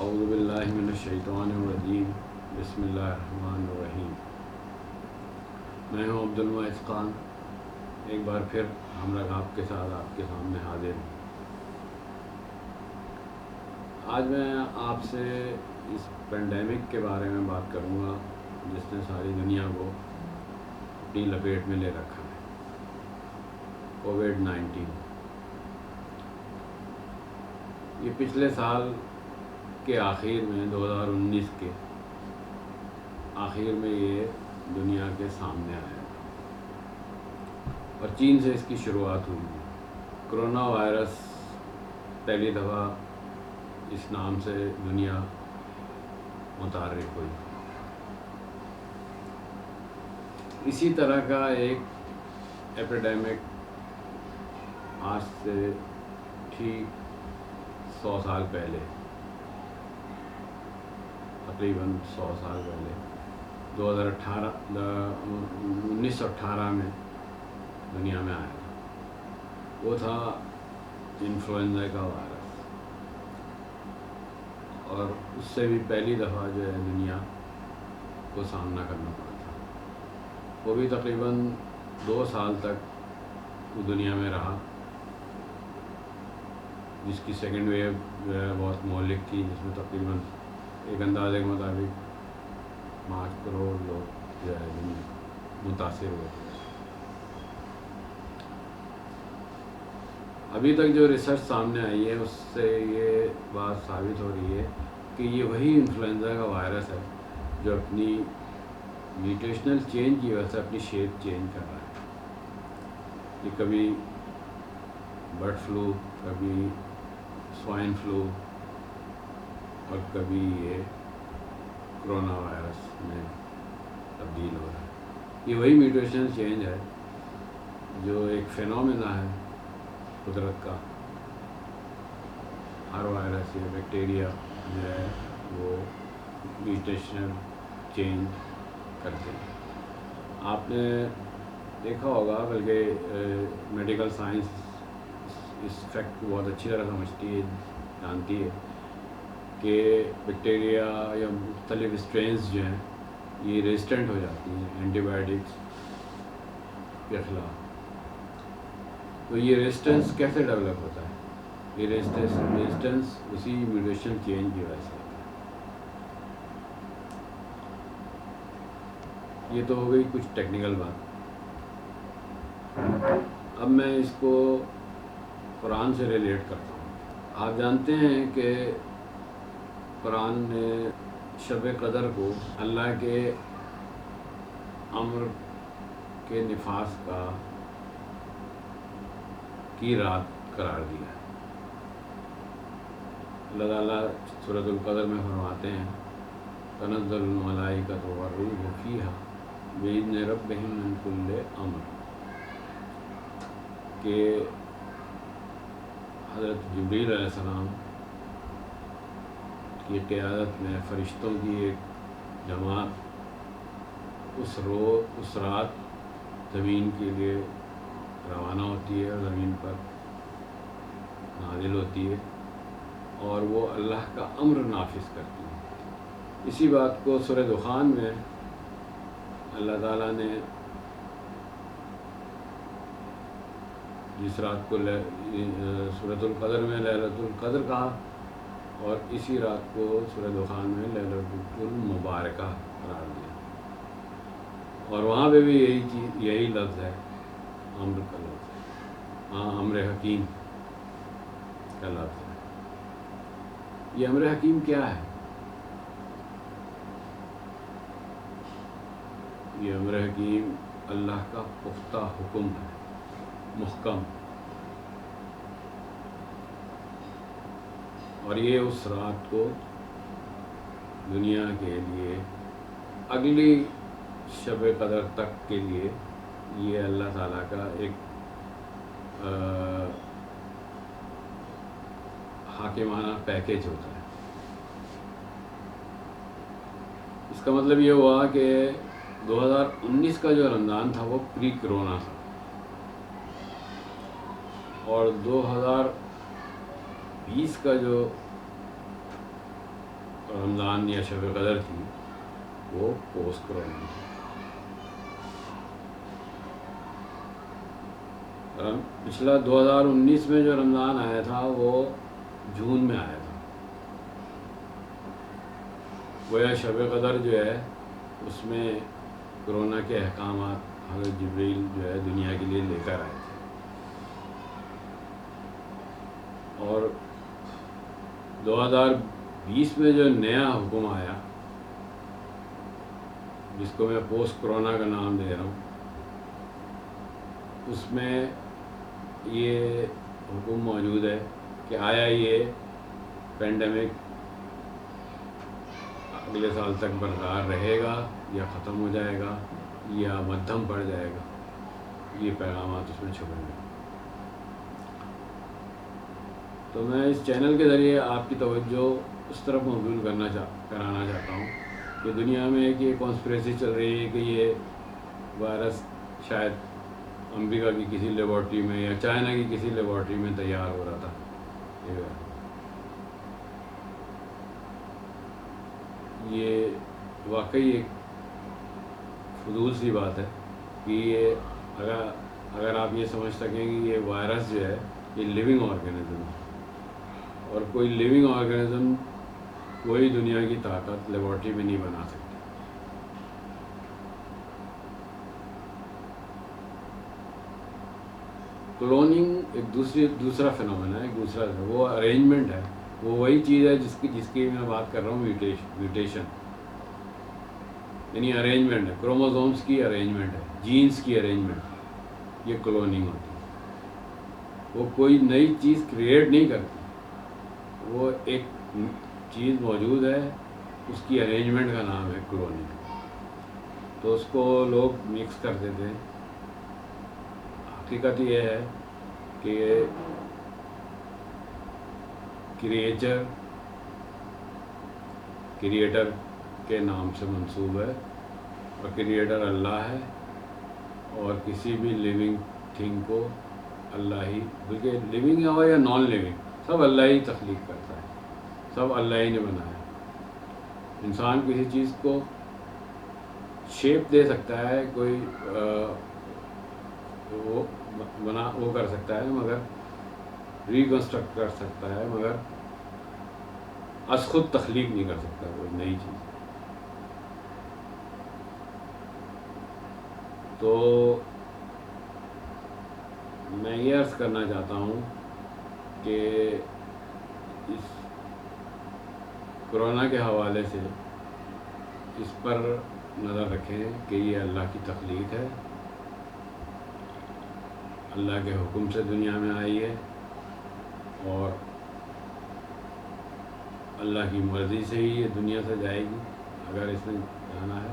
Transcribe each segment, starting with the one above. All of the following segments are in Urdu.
اعوذ باللہ من الشیطان الرجیم بسم اللہ الرحمن الرحیم۔ میں ہوں عبد المعز خان، ایک بار پھر ہم لوگ آپ کے ساتھ آپ کے سامنے حاضر ہوں۔ آج میں آپ سے اس پینڈیمک کے بارے میں بات کروں گا جس نے ساری دنیا کو اپنی لپیٹ میں لے رکھا ہے، کووڈ-19۔ یہ پچھلے سال کے آخر میں 2019 کے آخر میں یہ دنیا کے سامنے آیا اور چین سے اس کی شروعات ہوئی۔ کرونا وائرس پہلی دفعہ اس نام سے دنیا متعارف ہوئی۔ اسی طرح کا ایک ایپیڈیمک آج سے ٹھیک 100 سال پہلے، تقریباً 100 سال پہلے 1918 میں دنیا میں آیا تھا۔ وہ تھا انفلوئنزا کا وائرس، اور اس سے بھی پہلی دفعہ جو ہے دنیا کو سامنا کرنا پڑا تھا۔ وہ بھی تقریباً 2 سال تک وہ دنیا میں رہا، جس کی سیکنڈ ویو جو ہے بہت مہلک تھی، جس میں تقریباً ایک اندازے کے مطابق 5 کروڑ لوگ جو ہے متاثر ہوئے تھے۔ ابھی تک جو ریسرچ سامنے آئی ہے اس سے یہ بات ثابت ہو رہی ہے کہ یہ وہی انفلوئنزا کا وائرس ہے جو اپنی میوٹیشنل چینج کی وجہ سے اپنی شیپ چینج کر رہا ہے۔ یہ کبھی برڈ فلو، کبھی سوائن فلو، اور کبھی یہ کرونا وائرس میں تبدیل ہو رہا ہے۔ یہ وہی میوٹیشنل چینج ہے جو ایک فینومینا ہے قدرت کا۔ ہر وائرس یا بیکٹیریا جو ہے وہ میوٹیشنل چینج کرتے ہیں۔ آپ نے دیکھا ہوگا، بلکہ میڈیکل سائنس اس فیکٹ کو بہت اچھی طرح سمجھتی ہے، جانتی ہے کہ بیکٹیریا یا مختلف اسٹرینز جو ہیں یہ ریزسٹنٹ ہو جاتی ہیں اینٹی بایوٹکس کے خلاف۔ تو یہ ریزسٹنس کیسے ڈیولپ ہوتا ہے؟ یہ ریزسٹنس اسی میوٹیشن چینج کی وجہ سے ہوتا ہے۔ یہ تو ہو گئی کچھ ٹیکنیکل بات۔ اب میں اس کو قرآن سے ریلیٹ کرتا ہوں۔ آپ جانتے ہیں کہ قرآن نے شب قدر کو اللہ کے امر کے نفاذ کی رات قرار دیا ہے۔ اللہ تعالیٰ سورۃ القدر میں فرماتے ہیں تنزل الملائکۃ والروح فیہا بإذن ربہم من کل امر، کہ حضرت جبریل علیہ السلام کی قیادت میں فرشتوں کی ایک جماعت اس رات زمین کے لیے روانہ ہوتی ہے اور زمین پر نازل ہوتی ہے، اور وہ اللہ کا امر نافذ کرتی ہے۔ اسی بات کو سورہ دخان میں اللہ تعالیٰ نے جس رات کو سورۃ القدر میں لیلۃ القدر کہا، اور اسی رات کو سورہ دخان میں لیلۃ المبارکہ قرار دیا، اور وہاں پہ بھی یہی لفظ ہے، امر کا لفظ ہے۔ ہاں، امر حکیم کا لفظ ہے۔ یہ امر حکیم کیا ہے؟ یہ امر حکیم اللہ کا پختہ حکم ہے، محکم، اور یہ اس رات کو دنیا کے لیے اگلی شب قدر تک کے لیے یہ اللہ تعالیٰ کا ایک حاکمانہ پیکیج ہوتا ہے۔ اس کا مطلب یہ ہوا کہ 2019 کا جو رمضان تھا وہ پری کرونا تھا، اور 2020 کا جو رمضان یا شب قدر تھی وہ پوسٹ کرونا تھی۔ پچھلا 2019 میں جو رمضان آیا تھا وہ جون میں آیا تھا، گویا شب قدر جو ہے اس میں کرونا کے احکامات حضرت جبریل جو ہے دنیا کے لیے لے کر آئے تھے، اور 2020 میں جو نیا حکم آیا جس کو میں پوسٹ کرونا کا نام دے رہا ہوں، اس میں یہ حکم موجود ہے کہ آیا یہ پینڈیمک اگلے سال تک برقرار رہے گا یا ختم ہو جائے گا یا مدھم پڑ جائے گا، یہ پیغامات اس میں چھپے ہوئے۔ تو میں اس چینل کے ذریعے آپ کی توجہ اس طرف مبذول کرانا چاہتا ہوں کہ دنیا میں ایک یہ کانسپریسی چل رہی ہے کہ یہ وائرس شاید امریکہ کی کسی لیبارٹری میں یا چائنا کی کسی لیبارٹری میں تیار ہو رہا تھا۔ یہ واقعی ایک فضول سی بات ہے کہ یہ اگر آپ یہ سمجھ سکیں کہ یہ وائرس جو ہے یہ لیونگ آرگینزم ہے، اور کوئی لیونگ آرگینزم کوئی دنیا کی طاقت لیبارٹری میں نہیں بنا سکتی۔ کلوننگ ایک دوسرا فنومنا ہے، وہ ارینجمنٹ ہے، وہ وہی چیز ہے جس کی میں بات کر رہا ہوں، میوٹیشن یعنی ارینجمنٹ ہے، کروموزومس کی ارینجمنٹ ہے، جینز کی ارینجمنٹ، یہ کلوننگ ہوتی ہے۔ وہ کوئی نئی چیز کریٹ نہیں کرتی، وہ ایک چیز موجود ہے، اس کی ارینجمنٹ کا نام ہے کلوننگ۔ تو اس کو لوگ مکس کر دیتے ہیں۔ حقیقت یہ ہے کہ کریٹر کے نام سے منسوب ہے، اور کریٹر اللہ ہے، اور کسی بھی لیونگ تھنگ کو اللہ ہی، بلکہ لیونگ ہو یا نان لیونگ، سب اللہ ہی تخلیق کرتا ہے، سب اللہ ہی نے بنایا۔ انسان کسی چیز کو شیپ دے سکتا ہے، کوئی وہ کر سکتا ہے، مگر ریکنسٹرکٹ کر سکتا ہے، مگر از خود تخلیق نہیں کر سکتا کوئی نئی چیز۔ تو میں یہ عرض کرنا چاہتا ہوں کہ اس کرونا کے حوالے سے اس پر نظر رکھیں کہ یہ اللہ کی تخلیق ہے، اللہ کے حکم سے دنیا میں آئی ہے، اور اللہ کی مرضی سے ہی یہ دنیا سے جائے گی اگر اس نے جانا ہے۔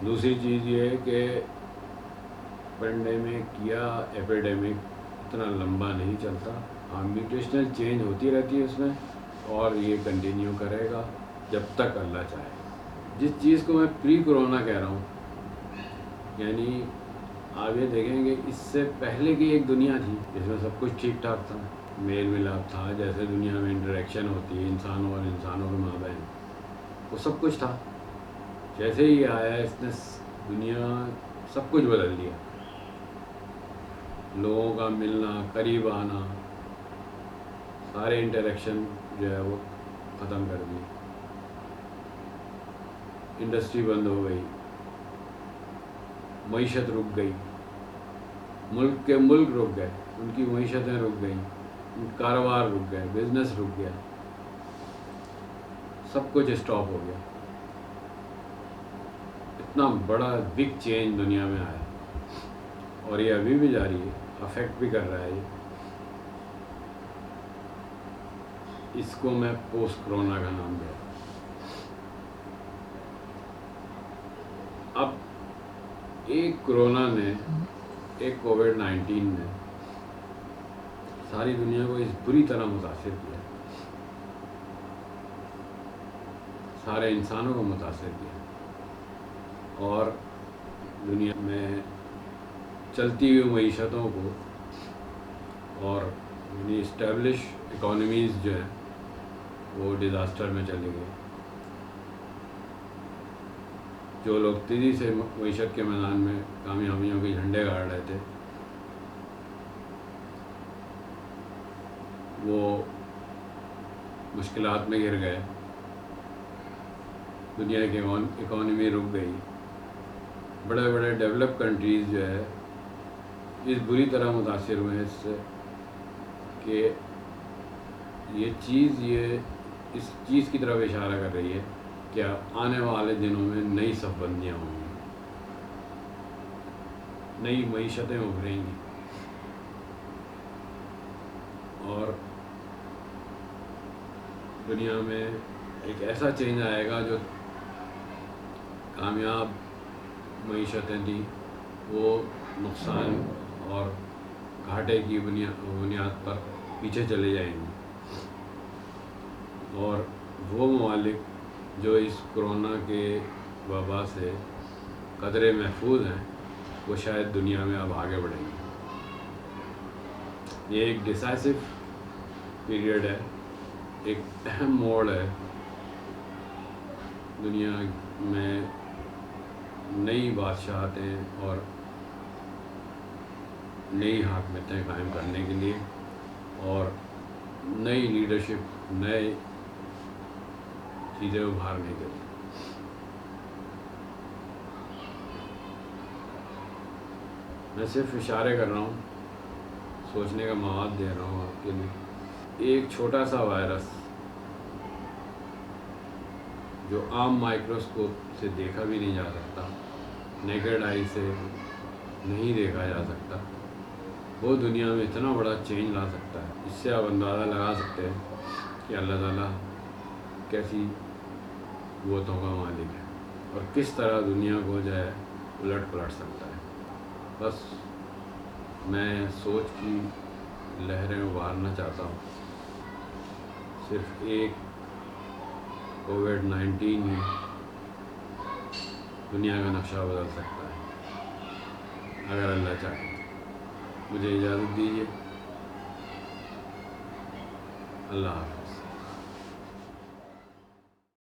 دوسری چیز یہ ہے کہ پینڈیمک یا ایپیڈیمک اتنا لمبا نہیں چلتا، میوٹیشنل چینج ہوتی رہتی ہے اس میں، اور یہ کنٹینیو کرے گا جب تک اللہ چاہے۔ جس چیز کو میں پری کرونا کہہ رہا ہوں، یعنی آپ یہ دیکھیں کہ اس سے پہلے کی ایک دنیا تھی جس میں سب کچھ ٹھیک ٹھاک تھا، میل ملاپ تھا، جیسے دنیا میں انٹریکشن ہوتی ہے انسانوں اور انسانوں کے مابین، وہ سب کچھ تھا۔ جیسے ہی آیا اس نے دنیا سب کچھ بدل دیا، لوگوں کا ملنا، قریب آنا، سارے انٹریکشن جو ہے وہ ختم کر دی، انڈسٹری بند ہو گئی، معیشت رک گئی، ملک رک گئے، ان کی معیشتیں رک گئیں، کاروبار رک گئے، بزنس رک گیا، سب کچھ اسٹاپ ہو گیا۔ اتنا بڑا بگ چینج دنیا میں آیا، اور یہ ابھی بھی جاری ہے، افیکٹ بھی کر رہا ہے یہ۔ اس کو میں پوسٹ کرونا کا نام دیا۔ اب ایک کرونا نے، ایک کووڈ-19 نے ساری دنیا کو اس بری طرح متاثر کیا، سارے انسانوں کو متاثر کیا، اور دنیا میں چلتی ہوئی معیشتوں کو، اور یعنی اسٹیبلش اکانومیز جو ہیں وہ ڈیزاسٹر میں چلے گئے. جو لوگ تیزی سے معیشت کے میدان میں کامیابیوں کے جھنڈے گاڑ رہے تھے وہ مشکلات میں گر گئے. دنیا کی اکانومی رک گئی. بڑے بڑے ڈیولپ کنٹریز جو ہے اس بری طرح متاثر ہوئے ہیں اس سے کہ یہ اس چیز کی طرف اشارہ کر رہی ہے کہ آنے والے دنوں میں نئی صف بندیاں ہوں گی, نئی معیشتیں ابھریں گی, اور دنیا میں ایک ایسا چینج آئے گا جو کامیاب معیشتیں تھیں وہ نقصان اور گھاٹے کی بنیاد پر پیچھے چلے جائیں گی. اور وہ ممالک جو اس کرونا کے وبا سے قدرے محفوظ ہیں وہ شاید دنیا میں اب آگے بڑھیں گے. یہ ایک ڈیسائسو پیریڈ ہے, ایک اہم موڑ ہے. دنیا میں نئی بادشاہتیں اور نئی حاکمیتیں قائم کرنے کے لیے اور نئی لیڈرشپ, نئے چیزیں ابھارنے کے لیے. میں صرف اشارے کر رہا ہوں, سوچنے کا مواد دے رہا ہوں آپ کے لیے. ایک چھوٹا سا وائرس جو عام مائکروسکوپ سے دیکھا بھی نہیں جا سکتا, نیکڈ آئی سے نہیں دیکھا جا سکتا, وہ دنیا میں اتنا بڑا چینج لا سکتا ہے. اس سے آپ اندازہ لگا سکتے ہیں کہ اللہ تعالیٰ کیسی قوتوں کا مالک ہے اور کس طرح دنیا کو جو ہے الٹ پلٹ سکتا ہے. بس میں سوچ کی لہریں ابھارنا چاہتا ہوں. صرف ایک کووڈ-19 ہی دنیا کا نقشہ بدل سکتا ہے اگر اللہ چاہے. مجھے اجازت دیجیے. اللہ حافظ.